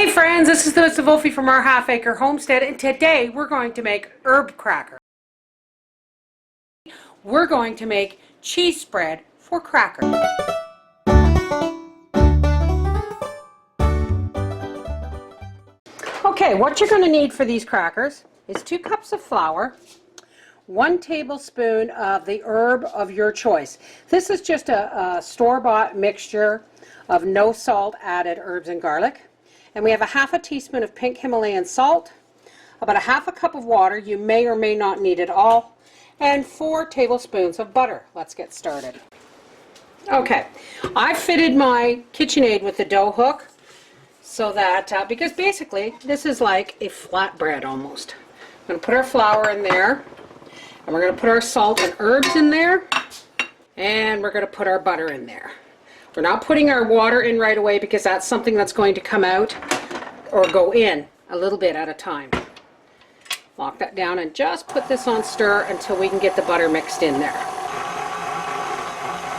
Hey friends, this is the Wolfie from Our Half Acre Homestead, and today we're going to make herb crackers. We're going to make cheese spread for crackers. Okay, what you're going to need for these crackers is 2 cups of flour, 1 tablespoon of the herb of your choice. This is just a store-bought mixture of no salt added herbs and garlic. And we have a half a teaspoon of pink Himalayan salt, about a half a cup of water, you may or may not need it all, and 4 tablespoons of butter. Let's get started. Okay, I fitted my KitchenAid with the dough hook so that, because basically this is like a flatbread almost. I'm going to put our flour in there, and we're going to put our salt and herbs in there, and we're going to put our butter in there. We're not putting our water in right away because that's something that's going to come out or go in a little bit at a time. Lock that down and just put this on stir until we can get the butter mixed in there.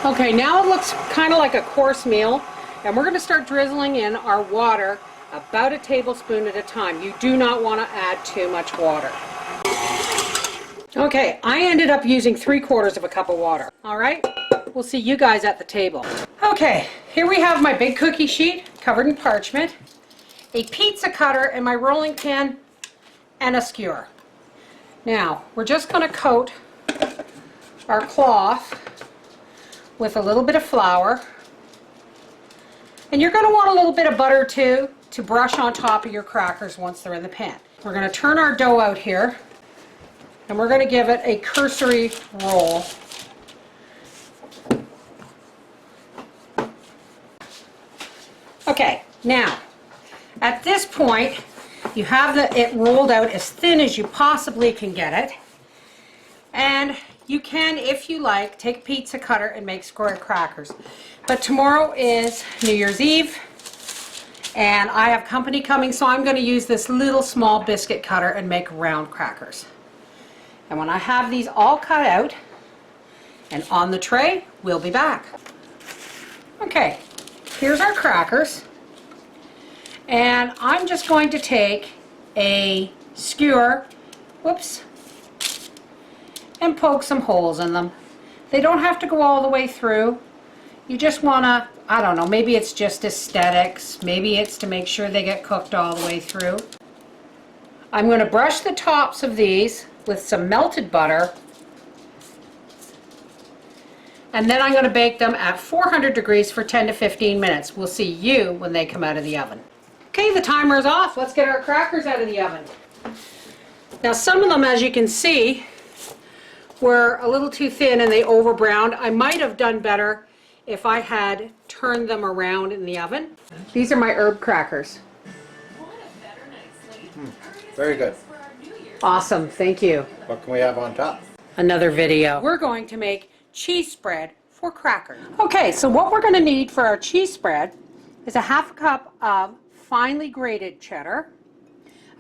Okay, now it looks kind of like a coarse meal, and we're going to start drizzling in our water about a tablespoon at a time. You do not want to add too much water. Okay, I ended up using 3/4 of a cup of water. All right, we'll see you guys at the table. Okay, here we have my big cookie sheet covered in parchment, a pizza cutter and my rolling pin, and a skewer. Now, we're just going to coat our cloth with a little bit of flour. And you're going to want a little bit of butter too to brush on top of your crackers once they're in the pan. We're going to turn our dough out here and we're going to give it a cursory roll. Okay, now at this point you have it rolled out as thin as you possibly can get it, and you can, if you like, take a pizza cutter and make square crackers. But tomorrow is New Year's Eve and I have company coming, so I'm going to use this little small biscuit cutter and make round crackers. And when I have these all cut out and on the tray, we'll be back. Okay, here's our crackers. And I'm just going to take a skewer, whoops, and poke some holes in them. They don't have to go all the way through. You just want to, I don't know, maybe it's just aesthetics, maybe it's to make sure they get cooked all the way through. I'm going to brush the tops of these with some melted butter, and then I'm going to bake them at 400 degrees for 10 to 15 minutes. We'll see you when they come out of the oven. Okay, the timer is off. Let's get our crackers out of the oven. Now some of them, as you can see, were a little too thin and they over-browned. I might have done better if I had turned them around in the oven. These are my herb crackers. Very good. Awesome, thank you. What can we have on top? Another video. We're going to make cheese spread for crackers. Okay, so what we're going to need for our cheese spread is a half a cup of finely grated cheddar,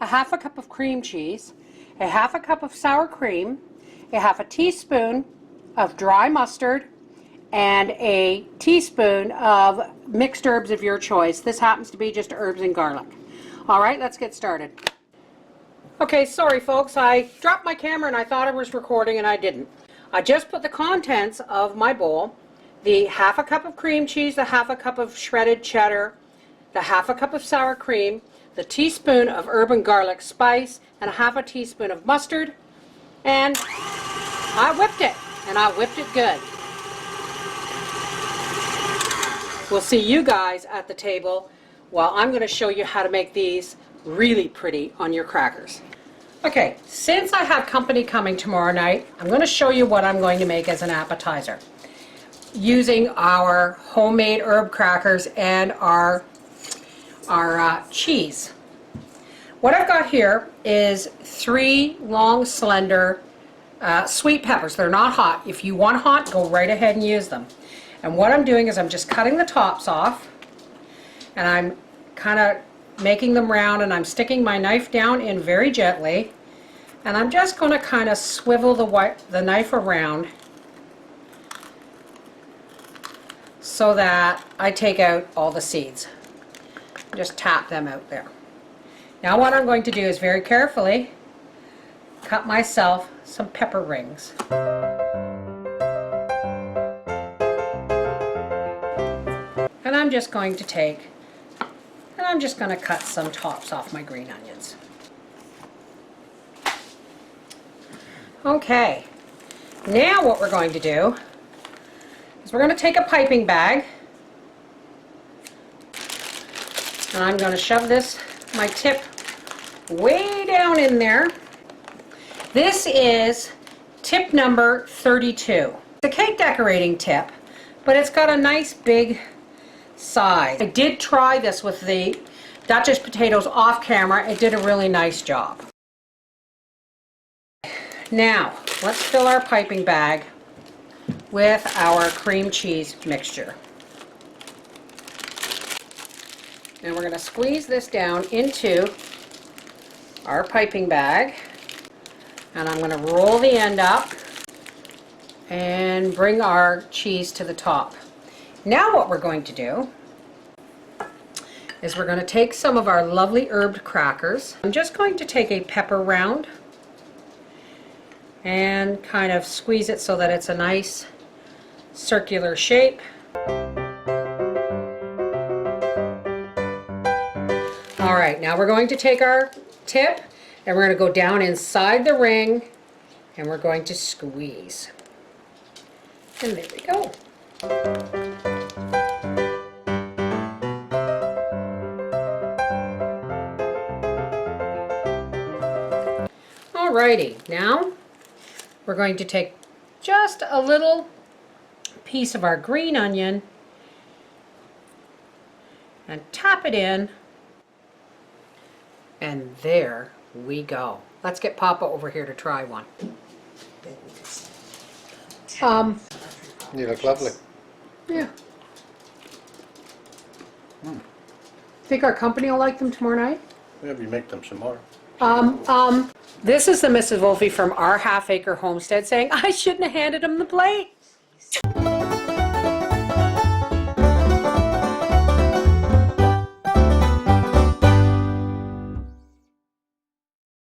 a half a cup of cream cheese, a half a cup of sour cream, a half a teaspoon of dry mustard, and a teaspoon of mixed herbs of your choice. This happens to be just herbs and garlic. All right, let's get started. Okay, sorry folks, I dropped my camera and I thought I was recording and I didn't. I just put the contents of my bowl, the half a cup of cream cheese, the half a cup of shredded cheddar, the half a cup of sour cream, the teaspoon of herb and garlic spice, and a half a teaspoon of mustard, and I whipped it, and I whipped it good. We'll see you guys at the table while I'm going to show you how to make these really pretty on your crackers. Okay, since I have company coming tomorrow night, I'm going to show you what I'm going to make as an appetizer using our homemade herb crackers and our cheese. What I've got here is 3 long, slender sweet peppers. They're not hot. If you want hot, go right ahead and use them. And what I'm doing is I'm just cutting the tops off, and I'm kind of making them round, and I'm sticking my knife down in very gently, and I'm just going to kind of swivel the knife around so that I take out all the seeds. Just tap them out there. Now what I'm going to do is very carefully cut myself some pepper rings. And I'm just going to cut some tops off my green onions. Okay, now what we're going to do is we're going to take a piping bag, and I'm going to shove my tip way down in there. This is tip number 32. It's a cake decorating tip, but it's got a nice big size. I did try this with the Duchess potatoes off camera. It did a really nice job. Now, let's fill our piping bag with our cream cheese mixture. And we're going to squeeze this down into our piping bag. And I'm going to roll the end up and bring our cheese to the top. Now what we're going to do is we're going to take some of our lovely herbed crackers. I'm just going to take a pepper round and kind of squeeze it so that it's a nice circular shape. All right, now we're going to take our tip and we're going to go down inside the ring and we're going to squeeze. And there we go. Alrighty, now we're going to take just a little piece of our green onion and tap it in, and there we go. Let's get Papa over here to try one. You look lovely. Yeah. Think our company will like them tomorrow night? Maybe make them some more. This is the Mrs. Wolfie from Our Half Acre Homestead saying, I shouldn't have handed him the plate.